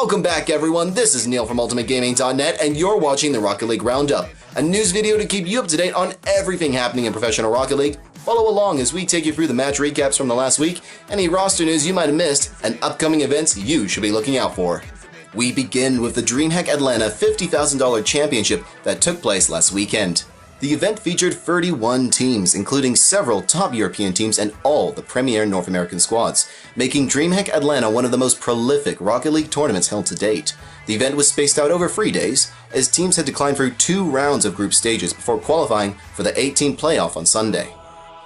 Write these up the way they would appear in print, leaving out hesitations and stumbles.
Welcome back everyone, this is Neil from UltimateGaming.net and you're watching the Rocket League Roundup, a news video to keep you up to date on everything happening in professional Rocket League. Follow along as we take you through the match recaps from the last week, any roster news you might have missed, and upcoming events you should be looking out for. We begin with the DreamHack Atlanta $50,000 championship that took place last weekend. The event featured 31 teams, including several top European teams and all the premier North American squads, making DreamHack Atlanta one of the most prolific Rocket League tournaments held to date. The event was spaced out over 3 days, as teams had to climb through 2 rounds of group stages before qualifying for the 8-team playoff on Sunday.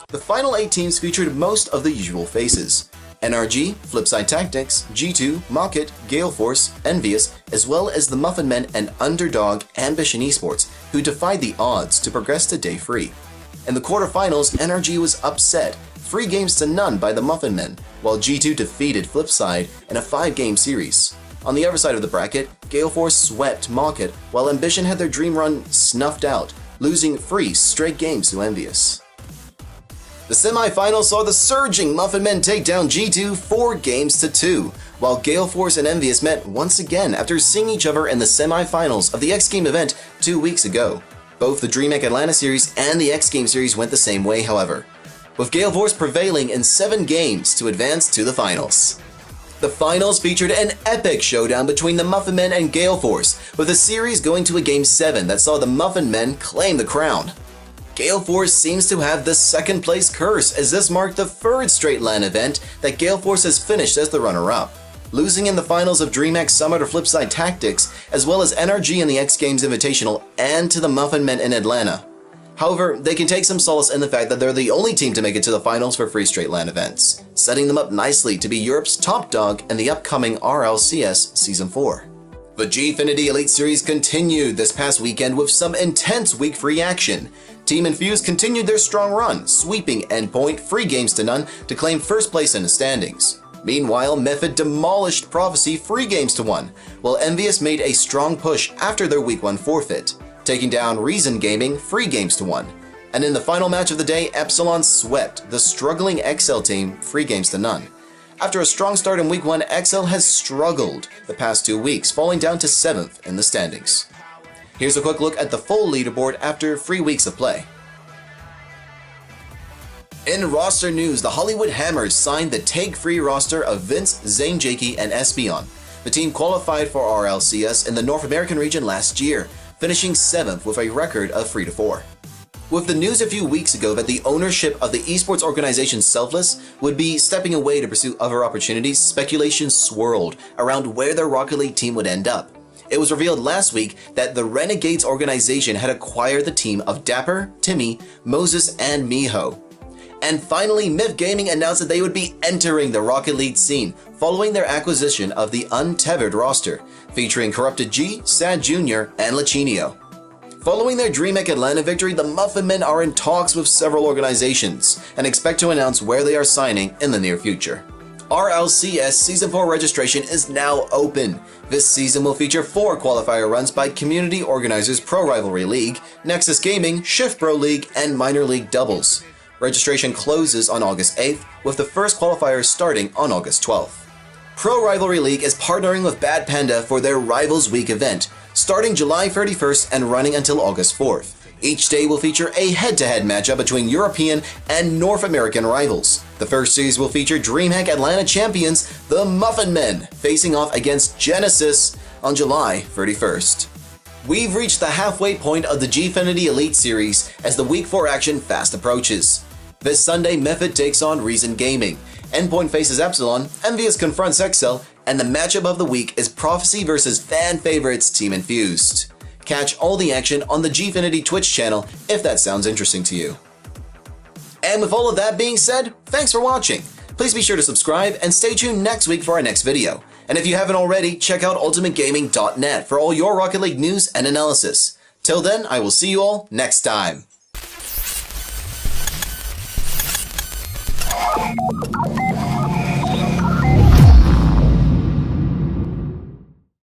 The final 8 teams featured most of the usual faces: NRG, Flipside Tactics, G2, Macher, Gale Force, Envious, as well as the Muffin Men and underdog Ambition Esports, who defied the odds to progress to Day 3. In the quarterfinals, NRG was upset 3 games to none by the Muffin Men, while G2 defeated Flipside in a 5-game series. On the other side of the bracket, Gale Force swept Macher, while Ambition had their dream run snuffed out, losing 3 straight games to Envious. The semi-finals saw the surging Muffin Men take down G2 4 games to 2, while Gale Force and Envious met once again after seeing each other in the semi-finals of the X Game event 2 weeks ago. Both the DreamHack Atlanta series and the X Game series went the same way, however, with Gale Force prevailing in 7 games to advance to the finals. The finals featured an epic showdown between the Muffin Men and Gale Force, with the series going to a Game 7 that saw the Muffin Men claim the crown. Gale Force seems to have the second place curse, as this marked the 3rd straight LAN event that Gale Force has finished as the runner-up, losing in the finals of DreamHack Summit or Flipside Tactics, as well as NRG in the X Games Invitational and to the Muffin Men in Atlanta. However, they can take some solace in the fact that they're the only team to make it to the finals for 3 straight LAN events, setting them up nicely to be Europe's top dog in the upcoming RLCS Season 4. The Gfinity Elite Series continued this past weekend with some intense Week 3 action. Team Infuse continued their strong run, sweeping Endpoint 3 games to none to claim first place in the standings. Meanwhile, Method demolished Prophecy 3 games to 1, while Envious made a strong push after their Week 1 forfeit, taking down Reason Gaming 3 games to 1. And in the final match of the day, Epsilon swept the struggling XL team 3 games to none. After a strong start in Week 1, XL has struggled the past 2 weeks, falling down to 7th in the standings. Here's a quick look at the full leaderboard after 3 weeks of play. In roster news, the Hollywood Hammers signed the Take-Free roster of Vince, Zane Jakey, and Espion. The team qualified for RLCS in the North American region last year, finishing 7th with a record of 3-4. With the news a few weeks ago that the ownership of the esports organization Selfless would be stepping away to pursue other opportunities, speculation swirled around where their Rocket League team would end up. It was revealed last week that the Renegades organization had acquired the team of Dapper, Timmy, Moses, and Miho. And finally, Myth Gaming announced that they would be entering the Rocket League scene following their acquisition of the Untethered roster, featuring Corrupted G, Sad Jr., and Lachinio. Following their DreamHack Atlanta victory, the Muffin Men are in talks with several organizations and expect to announce where they are signing in the near future. RLCS Season 4 registration is now open. This season will feature 4 qualifier runs by community organizers Pro Rivalry League, Nexus Gaming, Shift Pro League, and Minor League Doubles. Registration closes on August 8th, with the first qualifiers starting on August 12th. Pro Rivalry League is partnering with Bad Panda for their Rivals Week event, starting July 31st and running until August 4th. Each day will feature a head-to-head matchup between European and North American rivals. The first series will feature DreamHack Atlanta champions, the Muffin Men, facing off against Genesis on July 31st. We've reached the halfway point of the Gfinity Elite Series as the Week 4 action fast approaches. This Sunday, Method takes on Reason Gaming, Endpoint faces Epsilon, Envious confronts XL, and the matchup of the week is Prophecy versus fan favorites Team Infused. Catch all the action on the Gfinity Twitch channel if that sounds interesting to you. And with all of that being said, thanks for watching. Please be sure to subscribe and stay tuned next week for our next video. And if you haven't already, check out UltimateGaming.net for all your Rocket League news and analysis. Till then, I will see you all next time.